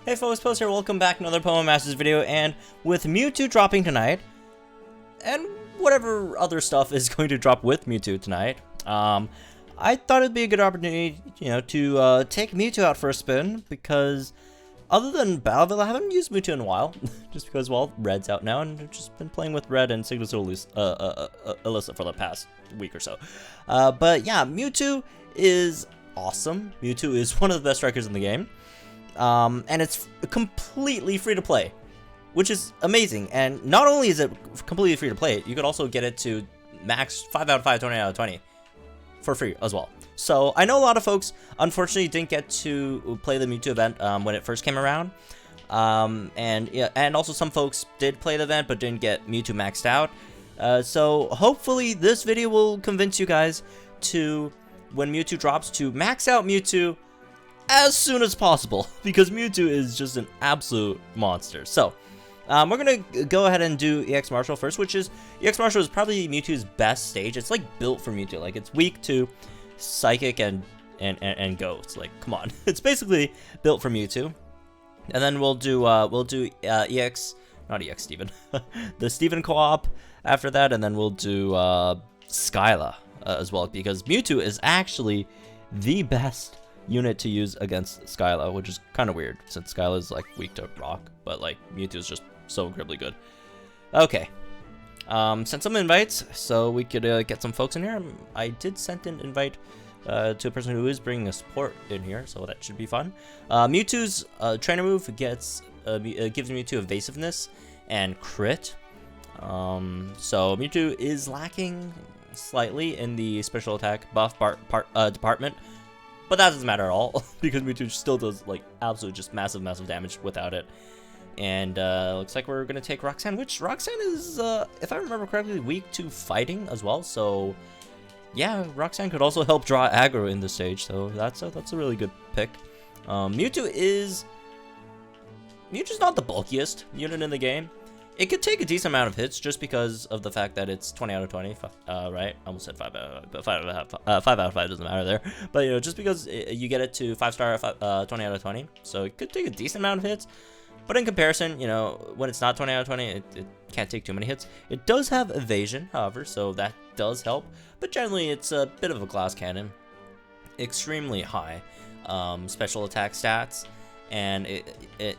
Hey folks, Post here, welcome back to another Pokemon Masters video, and with Mewtwo dropping tonight, and whatever other stuff is going to drop with Mewtwo tonight, I thought it'd be a good opportunity, to take Mewtwo out for a spin, because other than Battleville, I haven't used Mewtwo in a while, just because, well, Red's out now, and I've just been playing with Red and Signature Alyssa for the past week or so. But yeah, Mewtwo is awesome. Mewtwo is one of the best strikers in the game. And it's completely free to play, which is amazing. And not only is it completely free to play, you could also get it to max 5 out of 5, 20 out of 20 for free as well. So I know a lot of folks unfortunately didn't get to play the Mewtwo event when it first came around. And also some folks did play the event but didn't get Mewtwo maxed out. So hopefully this video will convince you guys to, when Mewtwo drops, to max out Mewtwo as soon as possible, because Mewtwo is just an absolute monster. So we're gonna go ahead and do EX Marshall first, which is EX Marshall is probably Mewtwo's best stage. It's like built for Mewtwo. Like, it's weak to Psychic and Ghost. Like, come on, it's basically built for Mewtwo. And then we'll do EX, not EX Steven, the Steven co-op after that, and then we'll do Scylla as well, because Mewtwo is actually the best unit to use against Scylla, which is kind of weird since Scylla is like weak to rock, but like Mewtwo is just so incredibly good. Okay, sent some invites so we could get some folks in here. I did send an invite to a person who is bringing a support in here, so that should be fun. Mewtwo's trainer move gives Mewtwo evasiveness and crit. So Mewtwo is lacking slightly in the special attack buff department. But that doesn't matter at all, because Mewtwo still does, like, absolutely just massive damage without it. And looks like we're going to take Roxanne, which Roxanne is, if I remember correctly, weak to fighting as well. So, yeah, Roxanne could also help draw aggro in this stage, so that's a really good pick. Mewtwo's not the bulkiest unit in the game. It could take a decent amount of hits just because of the fact that it's 20 out of 20, right? I almost said 5 out of 5, but 5 out of 5 doesn't matter there. But, just because you get it to 5-star 20 out of 20, so it could take a decent amount of hits. But in comparison, when it's not 20 out of 20, it can't take too many hits. It does have evasion, however, so that does help. But generally, it's a bit of a glass cannon. Extremely high special attack stats, and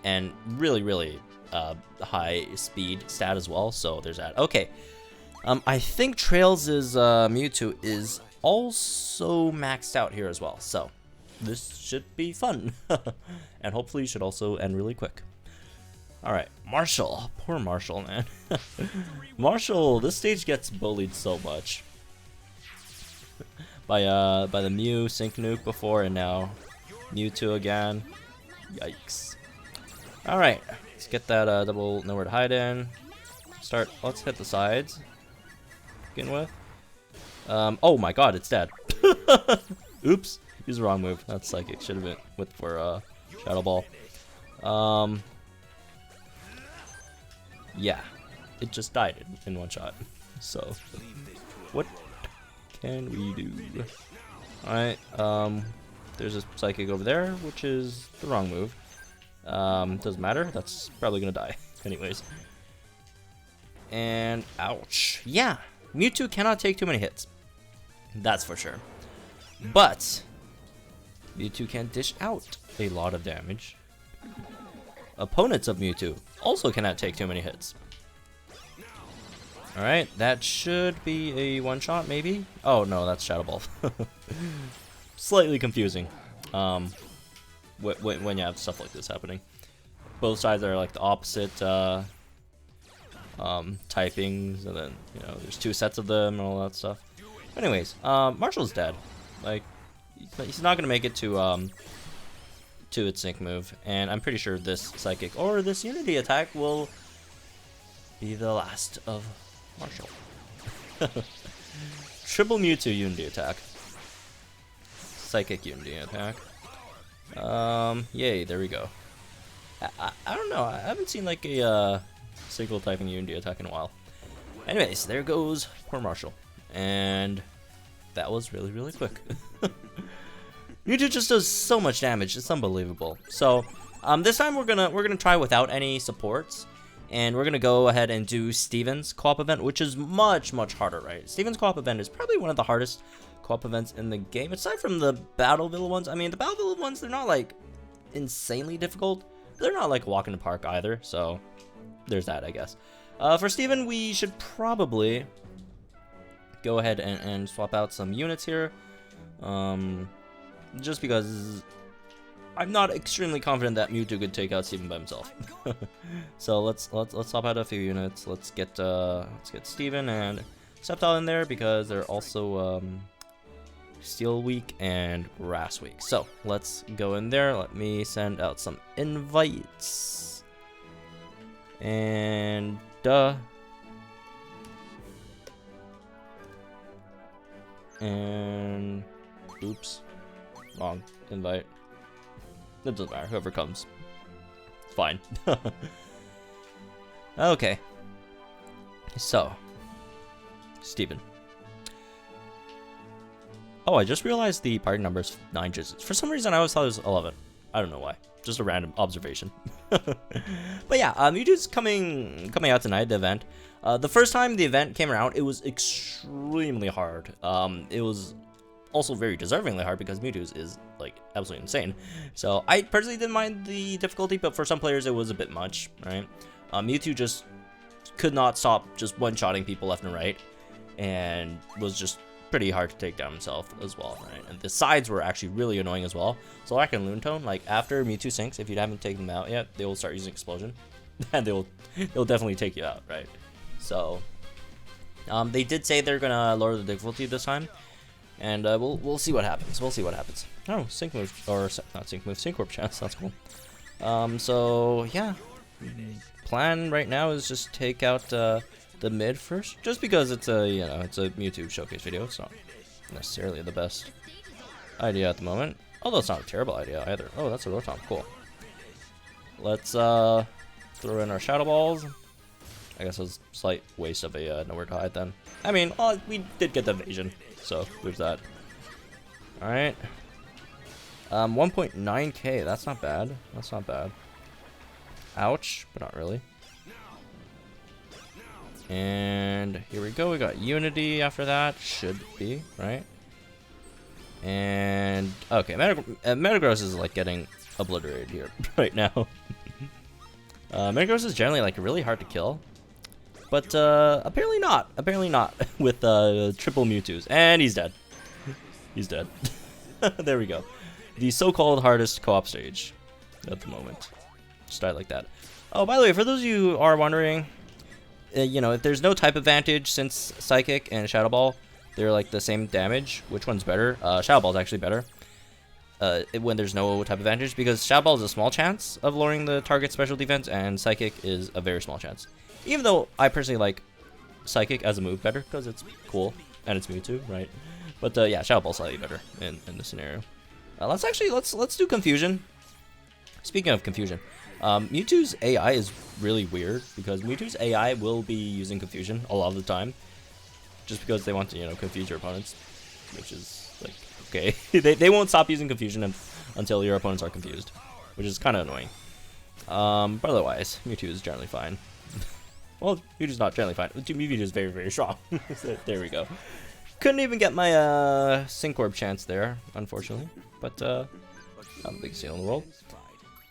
and really high speed stat as well, so there's that. Okay, I think Trails' Mewtwo is also maxed out here as well, so this should be fun. And hopefully should also end really quick. Alright, Marshall. Poor Marshall, man. Marshall, this stage gets bullied so much. by the Mew Sync Nuke before, and now Mewtwo again. Yikes. Alright. Let's get that double nowhere to hide in. Let's hit the sides. Begin with. Oh my god, it's dead. Oops, use the wrong move. That's Psychic. Should have been with for Shadow Ball. Yeah, it just died in one shot. So, what can we do? Alright, there's a Psychic over there, which is the wrong move. Doesn't matter, that's probably gonna die anyways. And ouch. Yeah, Mewtwo cannot take too many hits, that's for sure. But Mewtwo can dish out a lot of damage. Opponents of Mewtwo also cannot take too many hits. Alright, that should be a one-shot maybe? Oh no, that's Shadow Ball. Slightly confusing. When you have stuff like this happening. Both sides are like the opposite typings, and then there's two sets of them and all that stuff. Anyways, Marshall's dead. Like, he's not gonna make it to its sync move, and I'm pretty sure this Psychic or this Unity attack will be the last of Marshall. Triple Mewtwo Unity attack. Psychic Unity attack. Yay, there we go. I don't know, I haven't seen like a single typing Unity attack in a while. Anyways, there goes poor Marshall. And that was really quick. Mewtwo just does so much damage, it's unbelievable. So, This time we're gonna try without any supports, and we're gonna go ahead and do Steven's co-op event, which is much harder, right? Steven's co-op event is probably one of the hardest co-op events in the game, aside from the Battleville ones. I mean, the Battleville ones, they're not like insanely difficult. They're not like a walk in the park either, so there's that, I guess. For Steven, we should probably go ahead and swap out some units here, just because I'm not extremely confident that Mewtwo could take out Steven by himself. So let's swap out a few units. Let's get Steven and Sceptile in there because they're also Steel weak and Grass weak. So let's go in there. Let me send out some invites. And oops, wrong invite. It doesn't matter, whoever comes, it's fine. Okay, so Steven. Oh, I just realized the party number is 9 digits. For some reason, I always thought it was 11. I don't know why. Just a random observation. But yeah, Mewtwo's coming out tonight, the event. The first time the event came around, it was extremely hard. It was also very deservingly hard because Mewtwo's is like absolutely insane. So I personally didn't mind the difficulty, but for some players it was a bit much, right? Mewtwo just could not stop just one-shotting people left and right, and was just pretty hard to take down himself as well, right? And the sides were actually really annoying as well. So like in Lunetone, like after Mewtwo sinks, if you haven't taken them out yet, they will start using Explosion, and they'll definitely take you out, right? So they did say they're gonna lower the difficulty this time, and we'll see what happens. We'll see what happens. Oh, sync move, or not sync move, sync warp chance. That's cool. So yeah, plan right now is just take out the mid first, just because it's a it's a Mewtwo showcase video. It's not necessarily the best idea at the moment, although it's not a terrible idea either. Oh, that's a Rotom, cool. Let's throw in our Shadow Balls. I guess it was a slight waste of a nowhere to hide then. I mean, we did get the evasion, so there's that. Alright. 1.9k, that's not bad. That's not bad. Ouch, but not really. And here we go, we got Unity after that, should be, right? And, okay, Metagross is like getting obliterated here right now. Metagross is generally like really hard to kill, but apparently not with triple Mewtwo's, and he's dead. He's dead. There we go. The so-called hardest co-op stage at the moment. Just die like that. Oh, by the way, for those of you who are wondering, if there's no type advantage, since Psychic and Shadow Ball, they're like the same damage. Which one's better? Shadow Ball is actually better when there's no type advantage, because Shadow Ball is a small chance of lowering the target's special defense, and Psychic is a very small chance. Even though I personally like Psychic as a move better, because it's cool, and it's Mewtwo, right? But yeah, Shadow Ball's slightly better in this scenario. Let's do Confusion. Speaking of Confusion, Mewtwo's AI is really weird, because Mewtwo's AI will be using Confusion a lot of the time, just because they want to, confuse your opponents, which is like, okay. they won't stop using Confusion until your opponents are confused, which is kind of annoying. But otherwise, Mewtwo is generally fine. Well, Mewtwo's not generally fine. Mewtwo is very, very strong. So, there we go. Couldn't even get my Sync Orb chance there, unfortunately. But not the biggest deal in the world.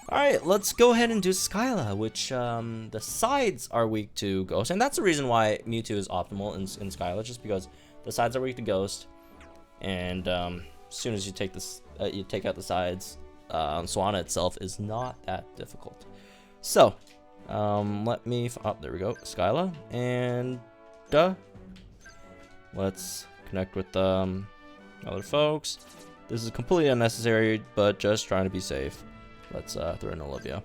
Alright, let's go ahead and do Scylla, which the sides are weak to Ghost. And that's the reason why Mewtwo is optimal in Scylla, just because the sides are weak to Ghost. And as soon as you take this, you take out the sides, Swanna itself is not that difficult. So, let me, there we go, Scylla, and let's connect with other folks. This is completely unnecessary, but just trying to be safe. Let's throw in Olivia.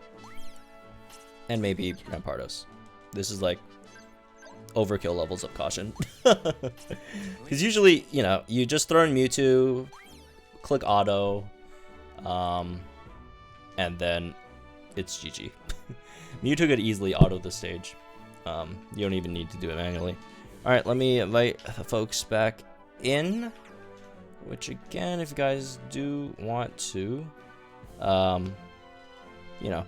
And maybe Rampardos. This is like overkill levels of caution. Because usually, you just throw in Mewtwo, click auto, and then it's GG. Mewtwo could easily auto this stage. You don't even need to do it manually. Alright, let me invite the folks back in. Which again, if you guys do want to, you know,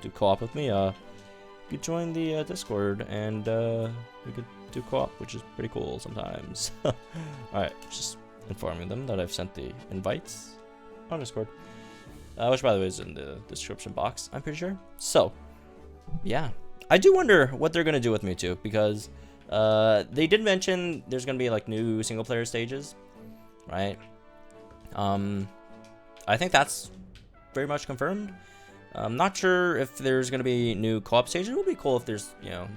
do co-op with me, you could join the Discord, and we could do co-op, which is pretty cool sometimes. Alright, just informing them that I've sent the invites on Discord, which by the way is in the description box, I'm pretty sure. So, yeah. I do wonder what they're going to do with Mewtwo, because they did mention there's going to be like new single player stages, right? I think that's very much confirmed. I'm not sure if there's going to be new co-op stages. It would be cool if there's, you know,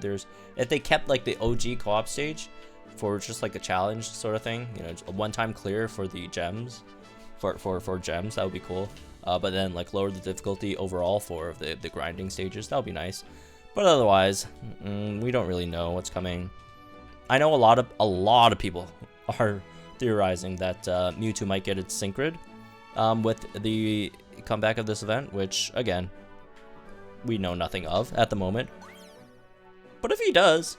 if they kept like the OG co-op stage for just like a challenge sort of thing, you know, a one-time clear for the gems, for gems, that would be cool. But then like lower the difficulty overall for the grinding stages, that would be nice. But otherwise, we don't really know what's coming. I know a lot of people are theorizing that Mewtwo might get its Synchrid with the comeback of this event, which again, we know nothing of at the moment. But if he does,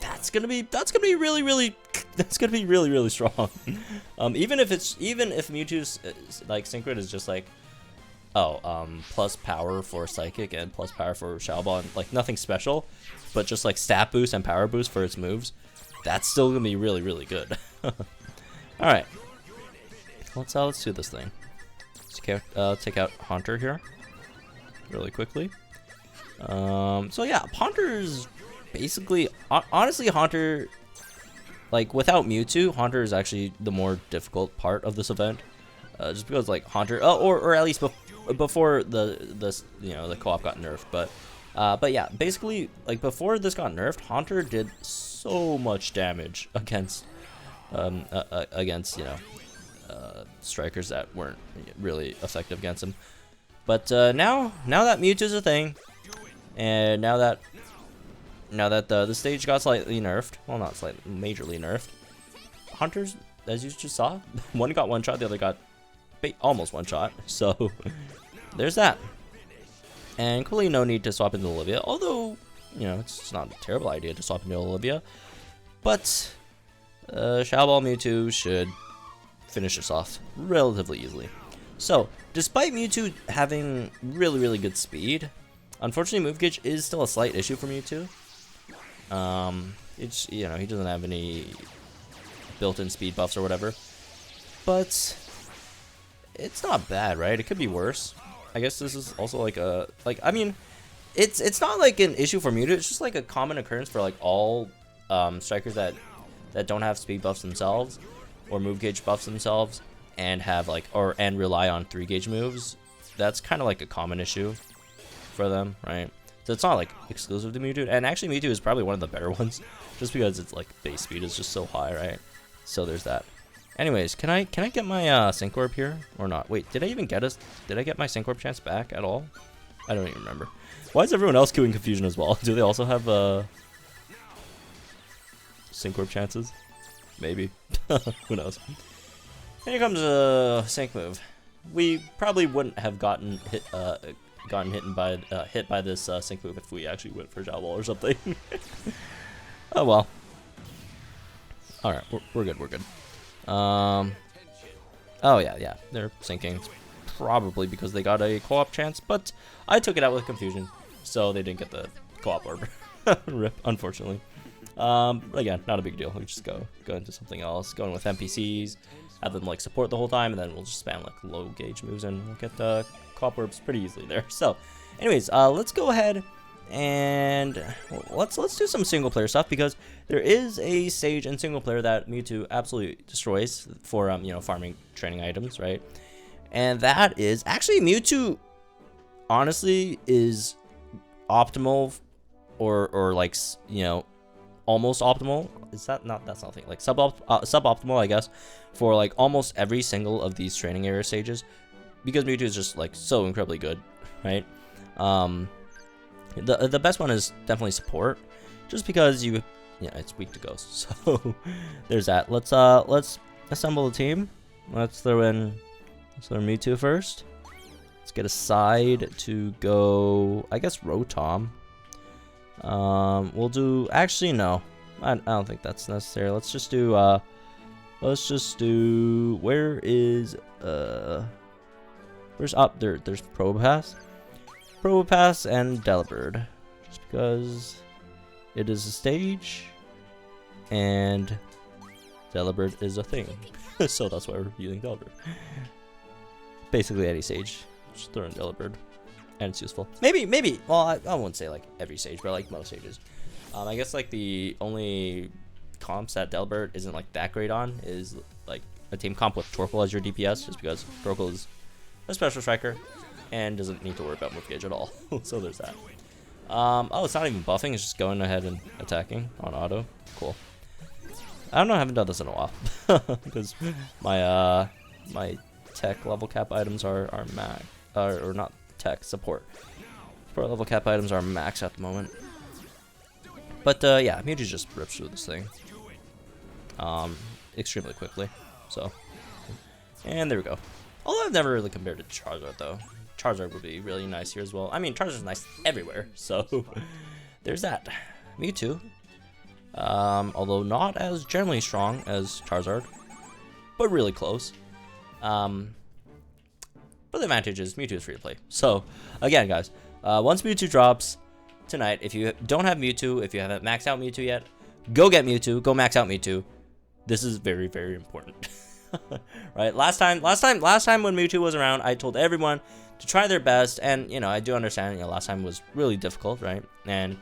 that's gonna be really strong. Even if Mewtwo's like Synchrid is just like, plus power for Psychic and plus power for Shadow Ball, and like nothing special, but just like stat boost and power boost for its moves, that's still gonna be really good. All right, let's do this thing. Let's take out Haunter here really quickly. So yeah, Haunter's basically, honestly, Haunter, like without Mewtwo, Haunter is actually the more difficult part of this event, just because like Haunter, or at least before the you know, the co-op got nerfed, but yeah, basically like before this got nerfed, Haunter did so much damage against you know, strikers that weren't really effective against him. But now that Mewtwo's a thing, and now that the stage got slightly nerfed, well, not slightly, majorly nerfed, Hunters, as you just saw, one got one shot, the other got almost one shot. So there's that. And clearly no need to swap into Olivia, although, you know, it's not a terrible idea to swap into Olivia. But Shadow Ball Mewtwo should finish this off relatively easily. So, despite Mewtwo having really good speed, unfortunately move gauge is still a slight issue for Mewtwo. It's, you know, he doesn't have any built-in speed buffs or whatever, but it's not bad, right? It could be worse. I guess this is also like I mean, it's not like an issue for Mewtwo. It's just like a common occurrence for like all strikers that don't have speed buffs themselves or move gauge buffs themselves and have like and rely on 3 gauge moves. That's kind of like a common issue for them, right? So it's not like exclusive to Mewtwo, and actually Mewtwo is probably one of the better ones, just because it's like base speed is just so high, right? So there's that. Anyways, can I get my Sync Orb here or not? Wait, did I get my Sync Orb chance back at all? I don't even remember. Why is everyone else queuing Confusion as well? Do they also have Sync Orb chances? Maybe. Who knows? Here comes a Sync move. We probably wouldn't have gotten hit by this Sync move if we actually went for Shadow Ball or something. Oh well. All right, we're good. Oh yeah, they're syncing. It's probably because they got a co-op chance, but I took it out with Confusion, so they didn't get the co-op orb. Rip, unfortunately. Again, not a big deal. We just go into something else. Go in with NPCs, have them like support the whole time, and then we'll just spam like low gauge moves and we'll get the co-op orbs pretty easily there. So, anyways, let's go ahead and let's do some single player stuff, because there is a stage in single player that Mewtwo absolutely destroys for you know, farming training items, right? And that is actually Mewtwo. Honestly, is optimal, or like, you know, almost optimal. Is that not? That's nothing. Like suboptimal, I guess, for like almost every single of these training area stages, because Mewtwo is just like so incredibly good, right? The best one is definitely support, just because it's weak to ghosts. So there's that. Let's assemble a team. Let's throw in Mewtwo first. Let's get a side to go, I guess, Rotom. We'll do, actually no, I don't think that's necessary. Let's just do where's up there? There's Probopass. Probopass and Delibird, just because it is a stage, and Delibird is a thing. So that's why we're using Delibird. Basically any stage, just throw in Delibird, and it's useful. Maybe, well, I wouldn't say like every stage, but like most stages. I guess like the only comps that Delibird isn't like that great on is like a team comp with Torkoal as your DPS, just because Torkoal is a special striker and doesn't need to worry about move gauge at all. So there's that. Oh, it's not even buffing, it's just going ahead and attacking on auto. Cool. I don't know, I haven't done this in a while. Because my my tech level cap items are max, or not tech, support. Support level cap items are max at the moment. But yeah, Mewtwo just rips through this thing extremely quickly. So, and there we go. Although I've never really compared it to Charizard though. Charizard would be really nice here as well. I mean, Charizard's nice everywhere, so there's that. Mewtwo, although not as generally strong as Charizard, but really close. But the advantage is Mewtwo is free to play. So again, guys, once Mewtwo drops tonight, if you don't have Mewtwo, if you haven't maxed out Mewtwo yet, go get Mewtwo, go max out Mewtwo. This is very, very important. Right? Last time when Mewtwo was around, I told everyone to try their best, and you know, I do understand, you know, last time was really difficult, right? And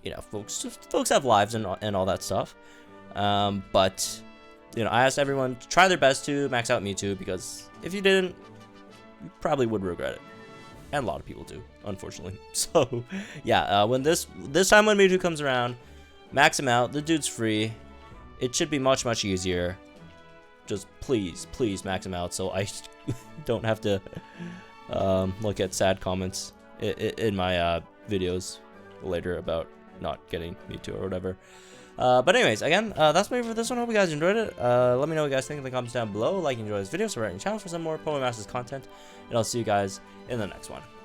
you know, folks have lives and all that stuff. But you know, I asked everyone to try their best to max out Mewtwo, because if you didn't, you probably would regret it. And a lot of people do, unfortunately. So yeah, when this time when Mewtwo comes around, max him out. The dude's free. It should be much easier. Just please max him out, so I don't have to look at sad comments in my videos later about not getting Mewtwo or whatever. But anyways, again, that's me for this one. Hope you guys enjoyed it. Let me know what you guys think in the comments down below. Like and enjoy this video, subscribe to the channel for some more Pokemon Masters content, and I'll see you guys in the next one.